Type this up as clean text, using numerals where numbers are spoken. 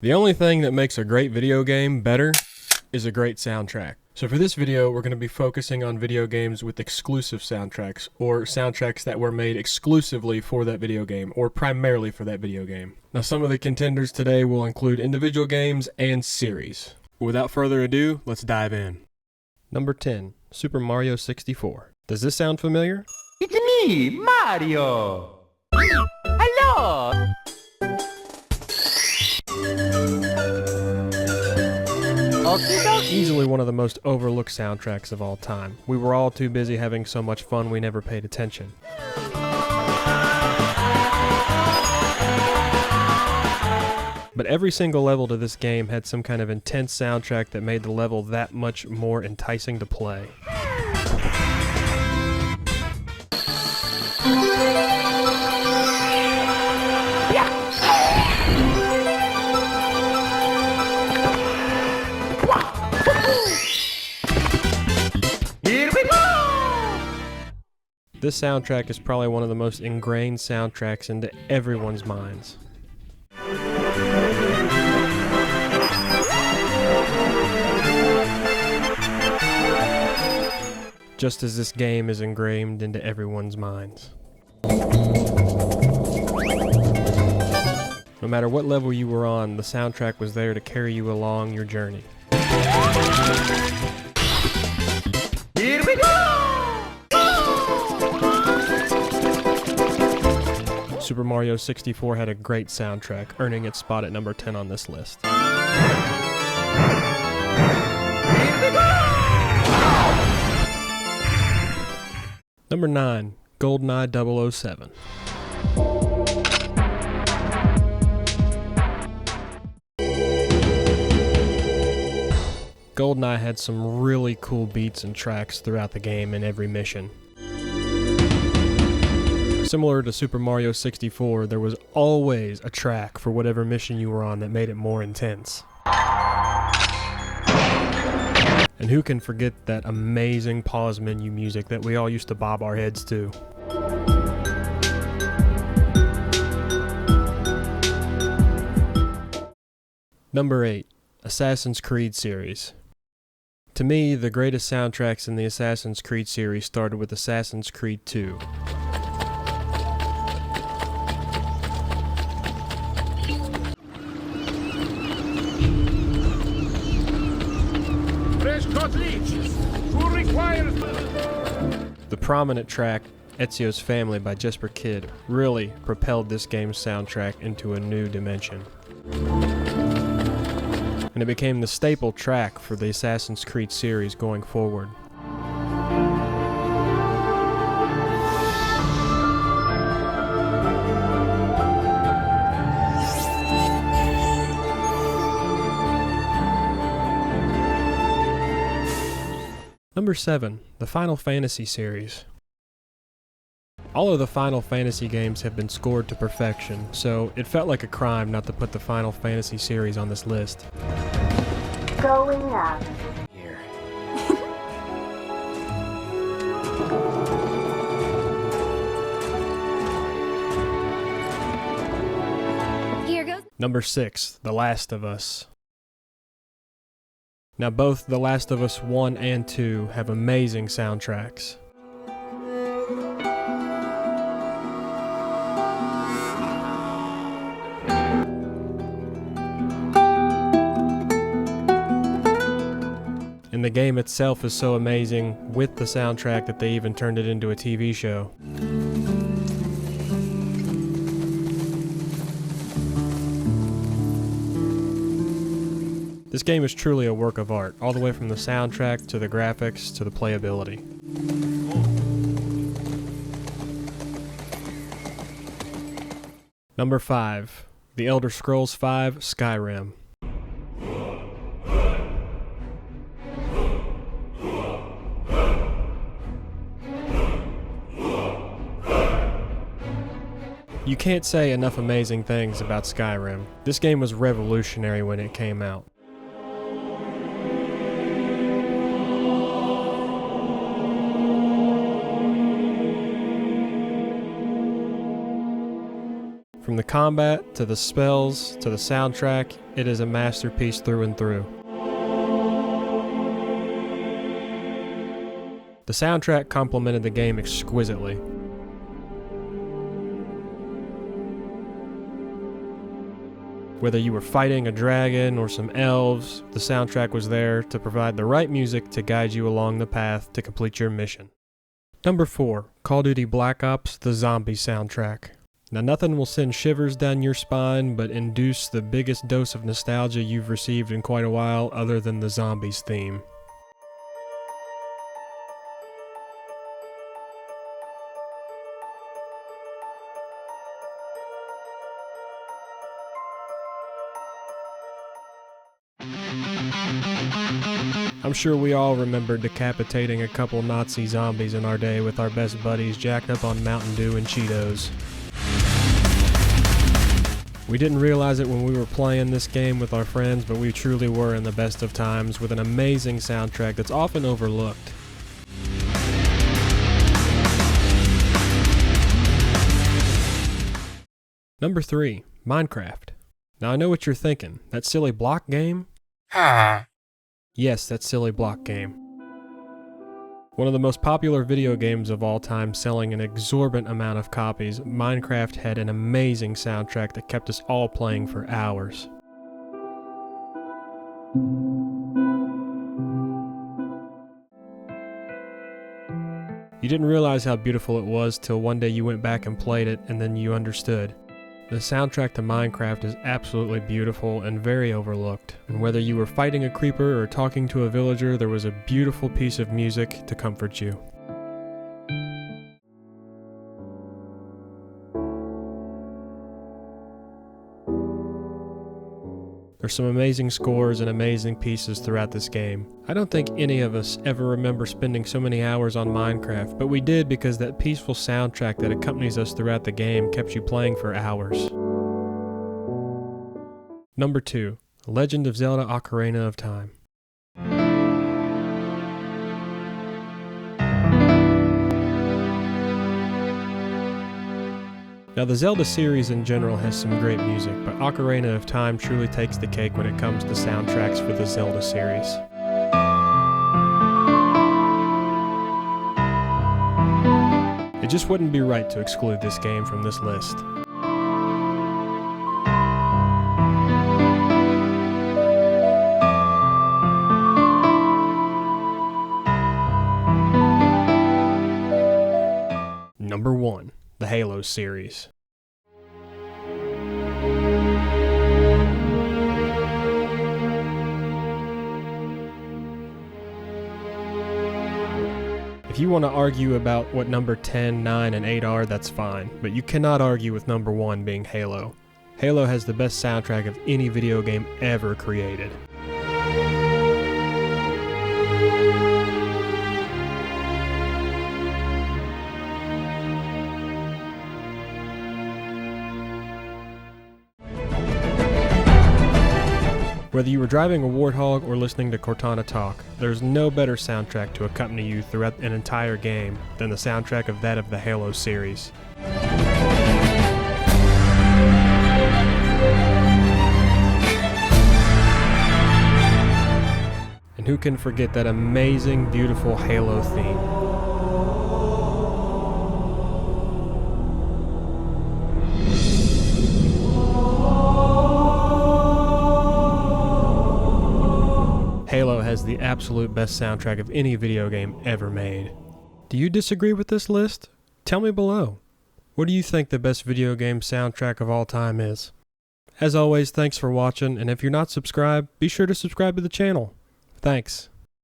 The only thing that makes a great video game better is a great soundtrack. So for this video, we're going to be focusing on video games with exclusive soundtracks, or soundtracks that were made exclusively for that video game, or primarily for that video game. Now some of the contenders today will include individual games and series. Without further ado, let's dive in. Number 10, Super Mario 64. Does this sound familiar? It's me, Mario! Hello! Easily one of the most overlooked soundtracks of all time. We were all too busy having so much fun we never paid attention. But every single level to this game had some kind of intense soundtrack that made the level that much more enticing to play. This soundtrack is probably one of the most ingrained soundtracks into everyone's minds. Just as this game is ingrained into everyone's minds. No matter what level you were on, the soundtrack was there to carry you along your journey. Here we go! Super Mario 64 had a great soundtrack, earning its spot at number 10 on this list. Number 9, GoldenEye 007. GoldenEye had some really cool beats and tracks throughout the game in every mission. Similar to Super Mario 64, there was always a track for whatever mission you were on that made it more intense. And who can forget that amazing pause menu music that we all used to bob our heads to? Number 8, Assassin's Creed series. To me, the greatest soundtracks in the Assassin's Creed series started with Assassin's Creed 2. The prominent track, Ezio's Family by Jesper Kyd, really propelled this game's soundtrack into a new dimension. And it became the staple track for the Assassin's Creed series going forward. Number 7, the Final Fantasy series. All of the Final Fantasy games have been scored to perfection, so it felt like a crime not to put the Final Fantasy series on this list. Going up. Here. Here goes. Number 6, The Last of Us. Now both The Last of Us 1 and 2 have amazing soundtracks. And the game itself is so amazing with the soundtrack that they even turned it into a TV show. This game is truly a work of art, all the way from the soundtrack to the graphics to the playability. Number 5, The Elder Scrolls V: Skyrim. You can't say enough amazing things about Skyrim. This game was revolutionary when it came out. From the combat, to the spells, to the soundtrack, it is a masterpiece through and through. The soundtrack complemented the game exquisitely. Whether you were fighting a dragon or some elves, the soundtrack was there to provide the right music to guide you along the path to complete your mission. Number 4, Call of Duty Black Ops, the Zombie soundtrack. Now nothing will send shivers down your spine but induce the biggest dose of nostalgia you've received in quite a while other than the Zombies theme. I'm sure we all remember decapitating a couple Nazi zombies in our day with our best buddies jacked up on Mountain Dew and Cheetos. We didn't realize it when we were playing this game with our friends, but we truly were in the best of times with an amazing soundtrack that's often overlooked. Number 3, Minecraft. Now I know what you're thinking, that silly block game? Yes, that silly block game. One of the most popular video games of all time, selling an exorbitant amount of copies, Minecraft had an amazing soundtrack that kept us all playing for hours. You didn't realize how beautiful it was till one day you went back and played it, and then you understood. The soundtrack to Minecraft is absolutely beautiful and very overlooked, and whether you were fighting a creeper or talking to a villager, there was a beautiful piece of music to comfort you. There's some amazing scores and amazing pieces throughout this game. I don't think any of us ever remember spending so many hours on Minecraft, but we did because that peaceful soundtrack that accompanies us throughout the game kept you playing for hours. Number 2, Legend of Zelda: Ocarina of Time. Now the Zelda series in general has some great music, but Ocarina of Time truly takes the cake when it comes to soundtracks for the Zelda series. It just wouldn't be right to exclude this game from this list. Number 1, the Halo series. If you want to argue about what number 10, 9, and 8 are, that's fine, but you cannot argue with number 1 being Halo. Halo has the best soundtrack of any video game ever created. Whether you were driving a Warthog or listening to Cortana talk, there's no better soundtrack to accompany you throughout an entire game than the soundtrack of that of the Halo series. And who can forget that amazing, beautiful Halo theme? Halo has the absolute best soundtrack of any video game ever made. Do you disagree with this list? Tell me below. What do you think the best video game soundtrack of all time is? As always, thanks for watching, and if you're not subscribed, be sure to subscribe to the channel. Thanks.